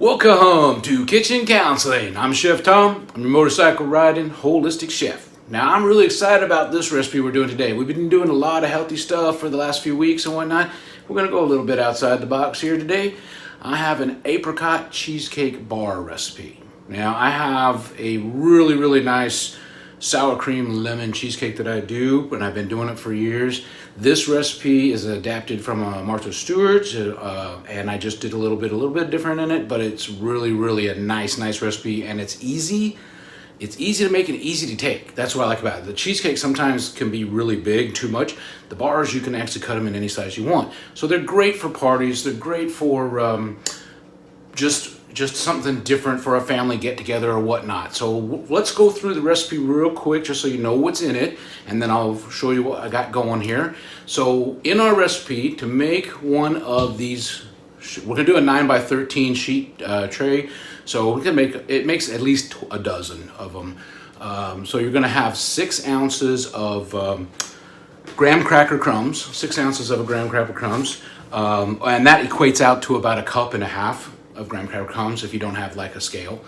Welcome to Kitchen Counseling. I'm Chef Tom. I'm your motorcycle riding holistic chef. Now I'm really excited about this recipe we're doing today. We've been doing a lot of healthy stuff for the last few weeks and whatnot. We're going to go a little bit outside the box here today. I have an apricot cheesecake bar recipe. Now I have a really nice sour cream lemon cheesecake that I do, and I've been doing it for years. This recipe is adapted from Martha Stewart's, and I just did a little bit different in it, but it's really a nice recipe, and it's easy. It's easy to make and easy to take. That's what I like about it. The cheesecake sometimes can be really big, too much. The bars, you can actually cut them in any size you want. So they're great for parties. They're great for just something different for a family get together or whatnot. So let's go through the recipe real quick just so you know what's in it, and then I'll show you what I got going here. So in our recipe, to make one of these, we're gonna do a 9x13 sheet tray. So we can it makes at least a dozen of them. So you're gonna have 6 ounces of graham cracker crumbs, 6 ounces of graham cracker crumbs, and that equates out to about 1.5 cups of graham cracker crumbs if you don't have like a scale.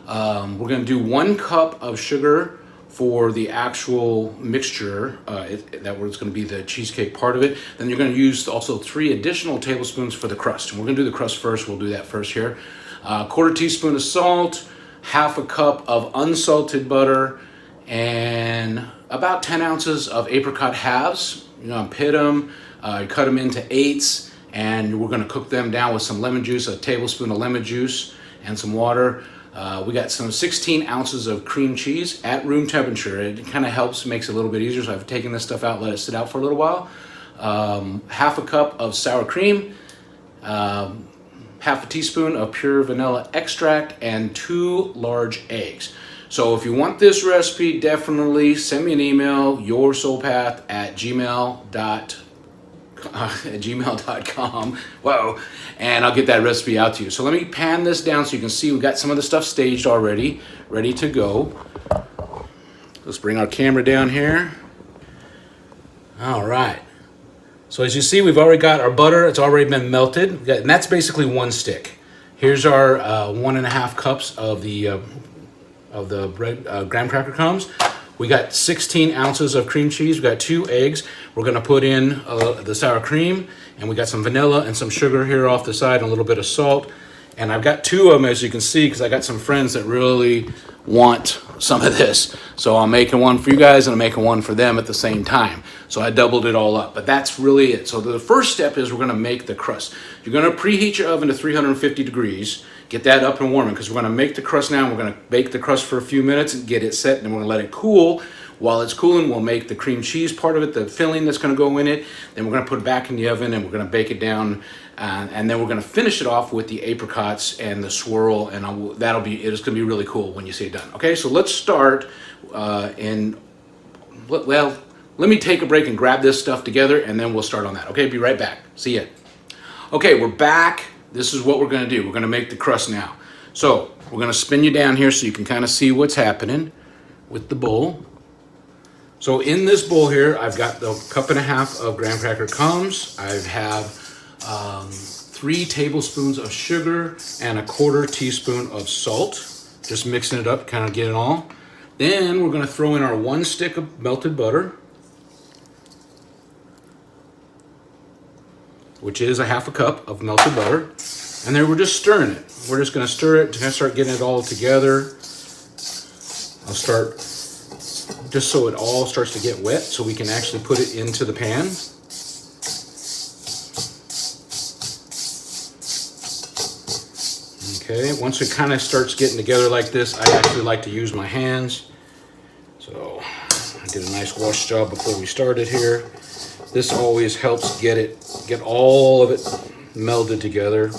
We're going to do 1 cup of sugar for the actual mixture, that was going to be the cheesecake part of it. Then you're going to use also 3 additional tablespoons for the crust. And we're going to do the crust first. We'll do that first here. 1/4 teaspoon of salt, 1/2 cup of unsalted butter, and about 10 ounces of apricot halves. You're going to pit them, cut them into 8s. And we're gonna cook them down with some lemon juice, a tablespoon of lemon juice, and some water. We got some 16 ounces of cream cheese at room temperature. It kind of helps, makes it a little bit easier. So I've taken this stuff out, let it sit out for a little while. 1/2 cup of sour cream, 1/2 teaspoon of pure vanilla extract, and 2 large eggs. So if you want this recipe, definitely send me an email, yoursoulpath@gmail.com. Whoa, and I'll get that recipe out to you. So let me pan this down so you can see we've got some of the stuff staged already, ready to go. Let's bring our camera down here. All right. So as you see, we've already got our butter. It's already been melted, and that's basically 1 stick. Here's our 1.5 cups of the graham cracker crumbs. We got 16 ounces of cream cheese. We got 2 eggs. We're gonna put in the sour cream, and we got some vanilla and some sugar here off the side, and a little bit of salt. And I've got 2 of them, as you can see, because I got some friends that really want some of this. So I'm making one for you guys, and I'm making one for them at the same time. So I doubled it all up, but that's really it. So the first step is we're gonna make the crust. You're gonna preheat your oven to 350 degrees. Get that up and warming, because we're going to make the crust now. We're going to bake the crust for a few minutes and get it set, and we're going to let it cool. While it's cooling, we'll make the cream cheese part of it, the filling that's going to go in it. Then we're going to put it back in the oven, and we're going to bake it down, and then we're going to finish it off with the apricots and the swirl, and it's going to be really cool when you see it done. Okay, so let's start. Let me take a break and grab this stuff together, and then we'll start on that. Okay, be right back. See ya. Okay, we're back. This is what we're going to do. We're going to make the crust now. So we're going to spin you down here so you can kind of see what's happening with the bowl. So in this bowl here, I've got the 1.5 cups of graham cracker crumbs. I have 3 tablespoons of sugar and 1/4 teaspoon of salt. Just mixing it up, kind of get it all. Then we're going to throw in our 1 stick of melted butter, which is 1/2 cup of melted butter. And then we're just stirring it. We're just gonna stir it to start getting it all together. I'll start just so it all starts to get wet so we can actually put it into the pan. Okay, once it kind of starts getting together like this, I actually like to use my hands. So I did a nice wash job before we started here. This always helps get all of it melded together.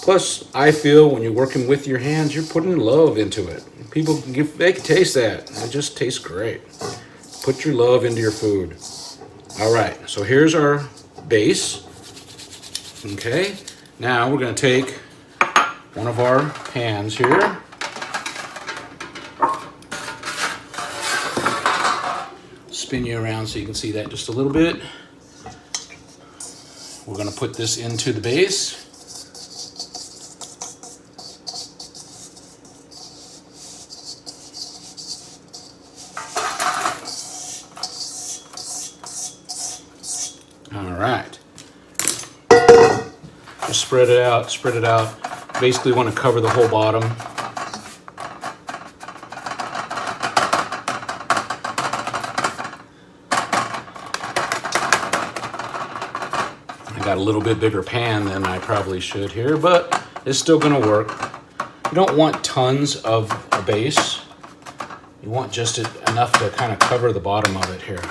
Plus, I feel when you're working with your hands, you're putting love into it. People they can taste that. It just tastes great. Put your love into your food. All right, so here's our base. Okay, now we're gonna take one of our pans here. Spin you around so you can see that just a little bit. We're going to put this into the base. Just spread it out, spread it out. Basically want to cover the whole bottom. I got a little bit bigger pan than I probably should here, but it's still going to work. You don't want tons of a base. You want just enough to kind of cover the bottom of it here.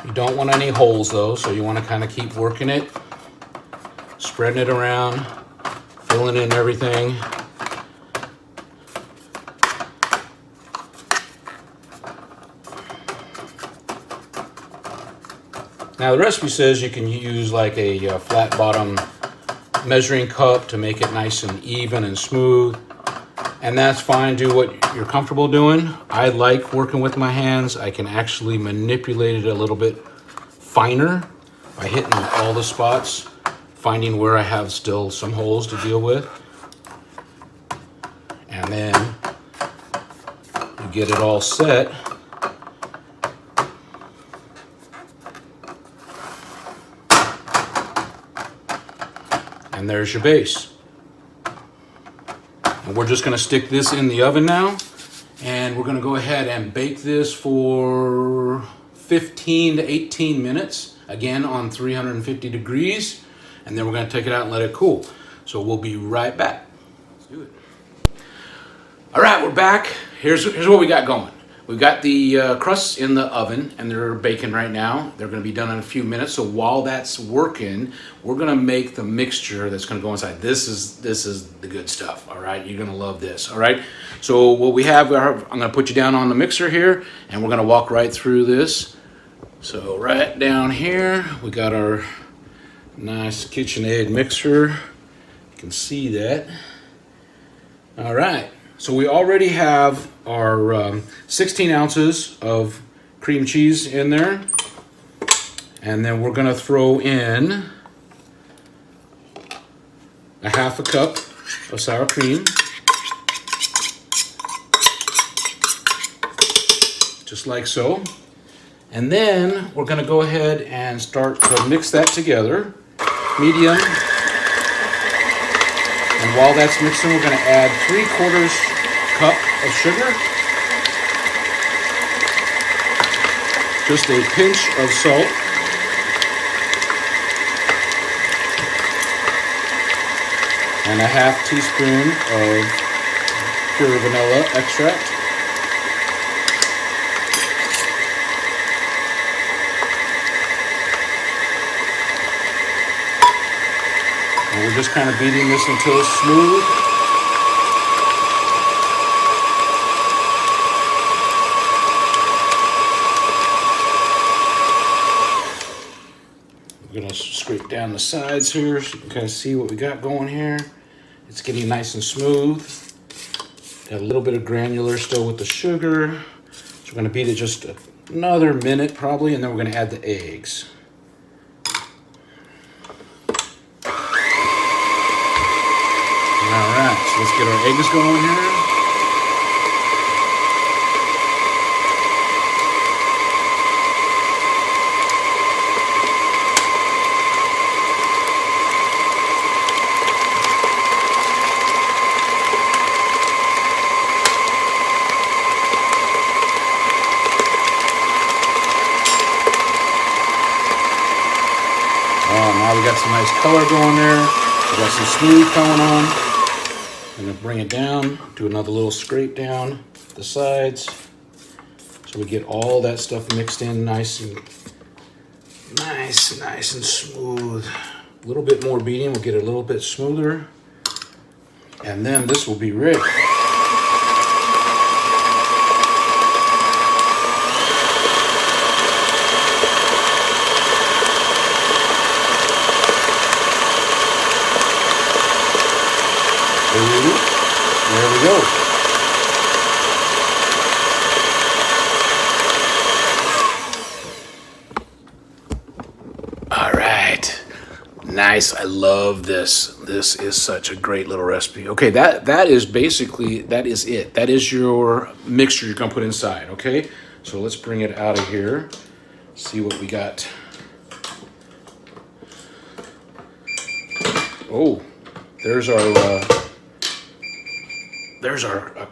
You don't want any holes though, so you want to kind of keep working it, spreading it around, filling in everything. Now the recipe says you can use like a flat bottom measuring cup to make it nice and even and smooth, and that's fine. Do what you're comfortable doing. I like working with my hands. I can actually manipulate it a little bit finer by hitting all the spots, finding where I have still some holes to deal with, and then you get it all set. And there's your base. And we're just going to stick this in the oven now, and we're going to go ahead and bake this for 15 to 18 minutes, again on 350 degrees, and then we're going to take it out and let it cool. So we'll be right back. Let's do it. All right, we're back. Here's what we got going. We've got the crusts in the oven, and they're baking right now. They're going to be done in a few minutes. So while that's working, we're going to make the mixture that's going to go inside. This is the good stuff. All right, you're going to love this. All right. So what we have, I'm going to put you down on the mixer here, and we're going to walk right through this. So right down here, we got our nice KitchenAid mixer. You can see that. All right. So we already have our 16 ounces of cream cheese in there. And then we're going to throw in a half a cup of sour cream. Just like so. And then we're going to go ahead and start to mix that together. Medium. And while that's mixing, we're going to add 3/4 cup of sugar, just a pinch of salt, and a half teaspoon of pure vanilla extract. And we're just kind of beating this until it's smooth. We're going to scrape down the sides here so you can kind of see what we got going here. It's getting nice and smooth. Got a little bit of granular still with the sugar. So we're going to beat it just another minute probably, and then we're going to add the eggs. Alright, so let's get our eggs going here. Now we got some nice color going there. We got some smooth going on. I'm going to bring it down, do another little scrape down the sides so we get all that stuff mixed in nice and smooth. A little bit more beating will get it a little bit smoother, and then this will be ready. There we go. All right. nice. I love this. This is such a great little recipe. Okay, that is basically, that is it. That is your mixture you're gonna put inside, okay? So let's bring it out of here. See what we got. Oh, there's our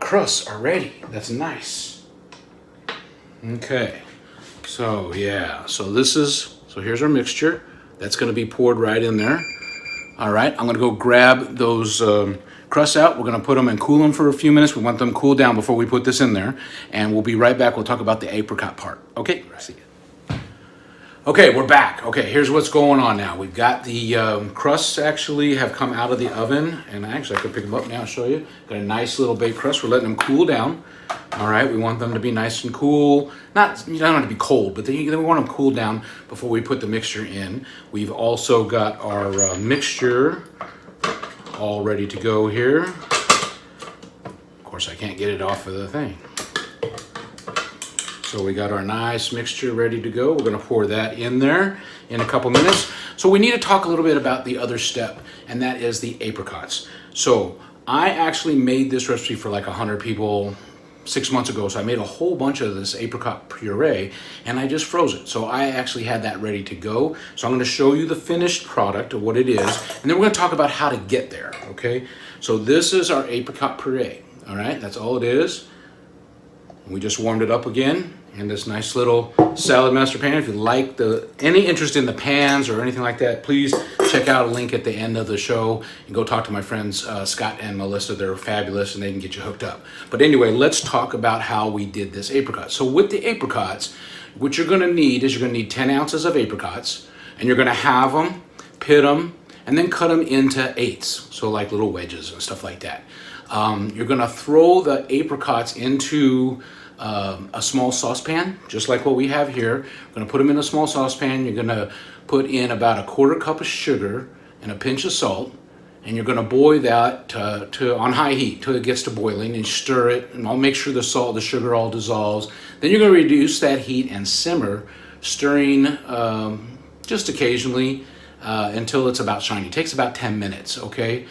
crust already. That's nice. Okay, so yeah, so here's our mixture. That's gonna be poured right in there. All right, I'm gonna go grab those crusts out. We're gonna put them and cool them for a few minutes. We want them cool down before we put this in there. And we'll be right back. We'll talk about the apricot part. Okay, see you. Okay, we're back. Okay, here's what's going on now. We've got the crusts actually have come out of the oven, and actually I can pick them up now and show you. Got a nice little baked crust. We're letting them cool down. All right, we want them to be nice and cool. You don't have to be cold, but we want them cool down before we put the mixture in. We've also got our mixture all ready to go here. Of course, I can't get it off of the thing. So we got our nice mixture ready to go. We're gonna pour that in there in a couple minutes. So we need to talk a little bit about the other step, and that is the apricots. So I actually made this recipe for like 100 people 6 months ago. So I made a whole bunch of this apricot puree and I just froze it. So I actually had that ready to go. So I'm gonna show you the finished product of what it is, and then we're gonna talk about how to get there, okay? So this is our apricot puree, all right? That's all it is. We just warmed it up again in this nice little salad master pan. If you like any interest in the pans or anything like that, please check out a link at the end of the show and go talk to my friends Scott and Melissa. They're fabulous and they can get you hooked up. But anyway, let's talk about how we did this apricot. So with the apricots, what you're gonna need is you're gonna need 10 ounces of apricots, and you're gonna have them, pit them, and then cut them into eighths. So like little wedges and stuff like that. You're gonna throw the apricots into a small saucepan, just like what we have here. We're gonna put them in a small saucepan. You're gonna put in about a 1/4 cup of sugar and a pinch of salt, and you're gonna boil that to on high heat till it gets to boiling, and stir it, and I'll make sure the salt, the sugar all dissolves. Then you're gonna reduce that heat and simmer, stirring just occasionally until it's about shiny. It takes about 10 minutes, okay?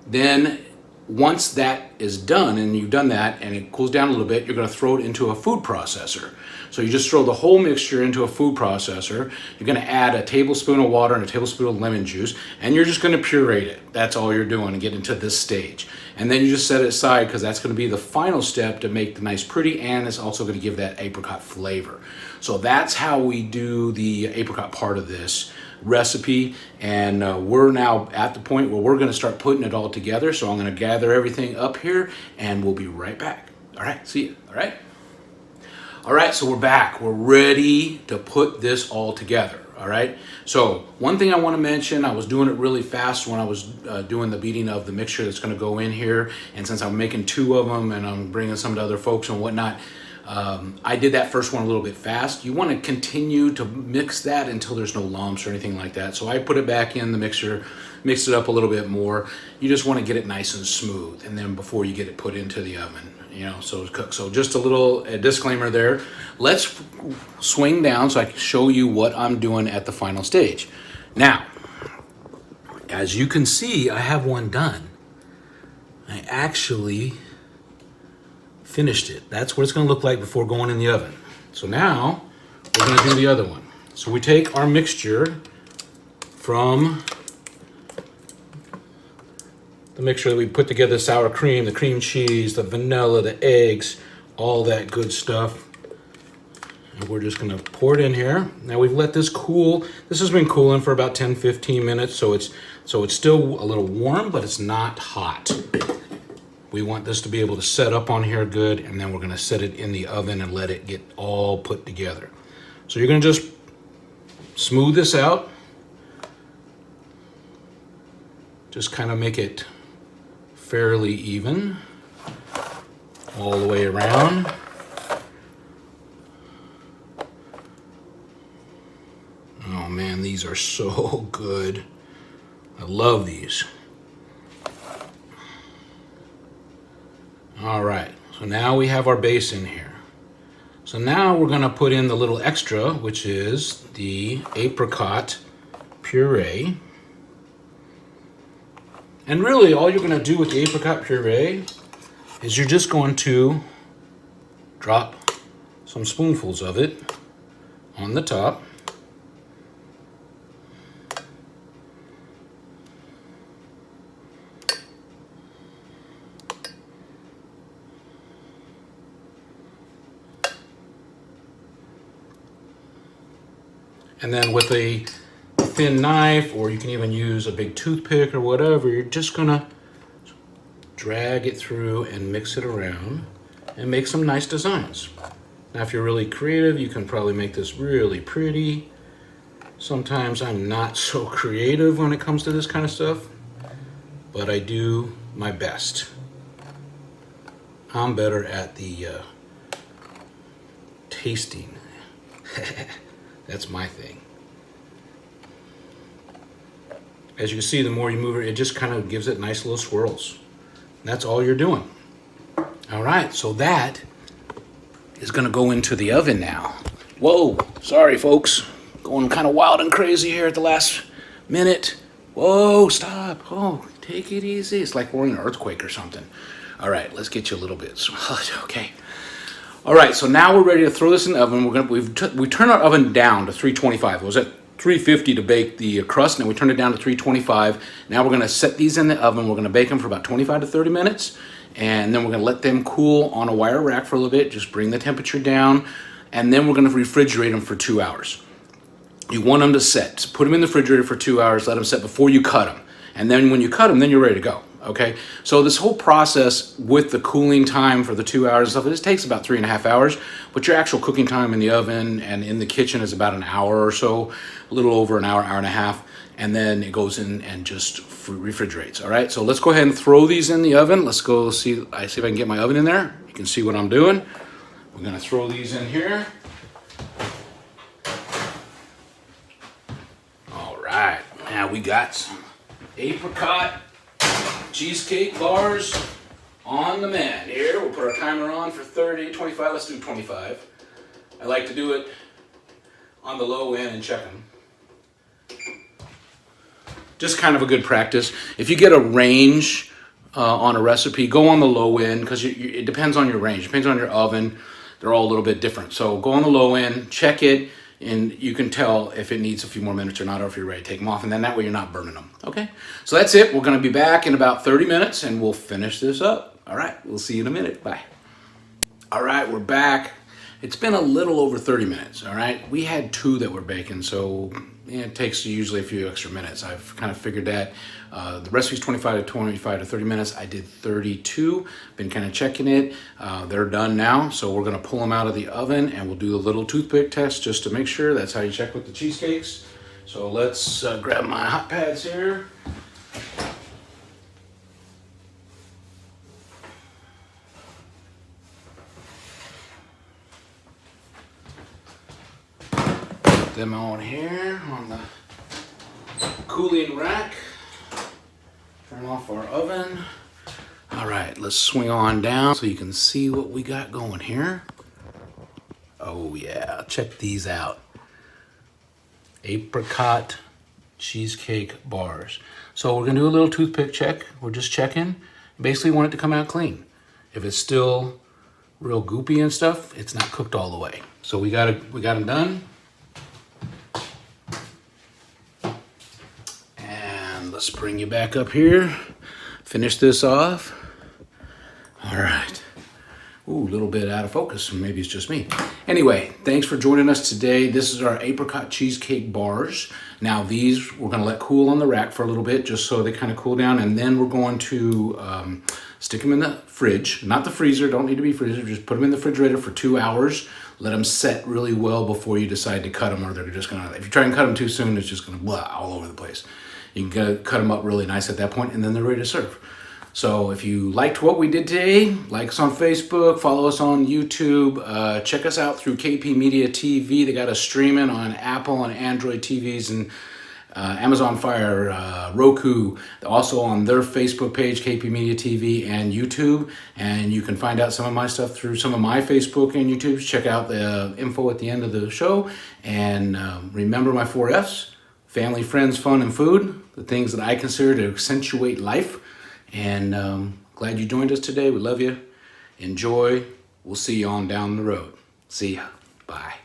Then once that is done and you've done that and it cools down a little bit, you're gonna throw it into a food processor. So you just throw the whole mixture into a food processor. You're gonna add a tablespoon of water and a tablespoon of lemon juice, and you're just gonna puree it. That's all you're doing to get into this stage. And then you just set it aside because that's gonna be the final step to make the nice pretty, and it's also gonna give that apricot flavor. So that's how we do the apricot part of this recipe, and we're now at the point where we're gonna start putting it all together. So I'm gonna gather everything up here and we'll be right back. All right, see you, all right? All right, so we're back. We're ready to put this all together, all right? So one thing I wanna mention, I was doing it really fast when I was doing the beating of the mixture that's gonna go in here, and since I'm making 2 of them and I'm bringing some of the other folks and whatnot, I did that first one a little bit fast. You want to continue to mix that until there's no lumps or anything like that. So I put it back in the mixer, mixed it up a little bit more. You just want to get it nice and smooth, and then before you get it put into the oven, you know, so it's cooked. So just a little disclaimer there. Let's swing down so I can show you what I'm doing at the final stage. Now, as you can see, I have one done. I actually finished it. That's what it's going to look like before going in the oven. So now we're going to do the other one. So we take our mixture from the mixture that we put together, the sour cream, the cream cheese, the vanilla, the eggs, all that good stuff. And we're just going to pour it in here. Now we've let this cool. This has been cooling for about 10-15 minutes, so it's still a little warm, but it's not hot. We want this to be able to set up on here good, and then we're gonna set it in the oven and let it get all put together. So you're gonna just smooth this out. Just kind of make it fairly even all the way around. Oh man, these are so good. I love these. All right, so now we have our base in here. So now we're gonna put in the little extra, which is the apricot puree. And really all you're going to do with the apricot puree is you're just going to drop some spoonfuls of it on the top. And then with a thin knife, or you can even use a big toothpick or whatever, you're just gonna drag it through and mix it around and make some nice designs. Now, if you're really creative, you can probably make this really pretty. Sometimes I'm not so creative when it comes to this kind of stuff, but I do my best. I'm better at the tasting. That's my thing. As you can see, the more you move it, it just kind of gives it nice little swirls. That's all you're doing. All right, so that is gonna go into the oven now. Whoa, sorry folks. Going kind of wild and crazy here at the last minute. Whoa, stop. Oh, take it easy. It's like we're in an earthquake or something. All right, let's get you a little bit. Okay. All right, so now we're ready to throw this in the oven. We turned our oven down to 325. It was at 350 to bake the crust, and we turned it down to 325. Now we're gonna set these in the oven. We're gonna bake them for about 25 to 30 minutes, and then we're gonna let them cool on a wire rack for a little bit. Just bring the temperature down, and then we're gonna refrigerate them for 2 hours. You want them to set. So put them in the refrigerator for 2 hours, let them set before you cut them. And then when you cut them, then you're ready to go. Okay, so this whole process with the cooling time for the 2 hours and stuff, it just takes about 3.5 hours, but your actual cooking time in the oven and in the kitchen is about an hour or so, a little over an hour, hour and a half, and then it goes in and just refrigerates. All right, so let's go ahead and throw these in the oven. Let's go see if I can get my oven in there. You can see what I'm doing. We're gonna throw these in here. All right, now we got some apricot cheesecake bars on the man. Here, we'll put our timer on for 30, 25, let's do 25. I like to do it on the low end and check them. Just kind of a good practice. If you get a range on a recipe, go on the low end, because it depends on your range, it depends on your oven. They're all a little bit different. So go on the low end, check it, and you can tell if it needs a few more minutes or not, or if you're ready to take them off, and then that way you're not burning them, okay? So that's it. We're gonna be back in about 30 minutes, and we'll finish this up. All right, we'll see you in a minute. Bye. All right, we're back. It's been a little over 30 minutes, all right? We had 2 that were baking, so it takes usually a few extra minutes. I've kind of figured that. The recipe's 25 to 30 minutes. I did 32, been kind of checking it. They're done now, so we're gonna pull them out of the oven and we'll do a little toothpick test just to make sure. That's how you check with the cheesecakes. So let's grab my hot pads here. Put them on here on the cooling rack. Turn off our oven. All right, let's swing on down so you can see what we got going here. Oh yeah, check these out. Apricot cheesecake bars. So we're gonna do a little toothpick check. We're just checking. Basically want it to come out clean. If it's still real goopy and stuff, it's not cooked all the way. So we got them done. Let's bring you back up here, finish this off. All right. Ooh, a little bit out of focus, maybe it's just me. Anyway, thanks for joining us today. This is our apricot cheesecake bars. Now these we're gonna let cool on the rack for a little bit, just so they kind of cool down, and then we're going to stick them in the fridge, not the freezer, don't need to be freezer, just put them in the refrigerator for 2 hours. Let them set really well before you decide to cut them, or they're just gonna, if you try and cut them too soon, it's just gonna blah all over the place. You can cut them up really nice at that point, and then they're ready to serve. So if you liked what we did today, like us on Facebook, follow us on YouTube, check us out through KP Media TV. They got us streaming on Apple and Android TVs and Amazon Fire, Roku, also on their Facebook page, KP Media TV, and YouTube. And you can find out some of my stuff through some of my Facebook and YouTube. Check out the info at the end of the show. And remember my 4 Fs. family, friends, fun, and food, the things that I consider to accentuate life. And glad you joined us today. We love you. Enjoy. We'll see you on down the road. See ya. Bye.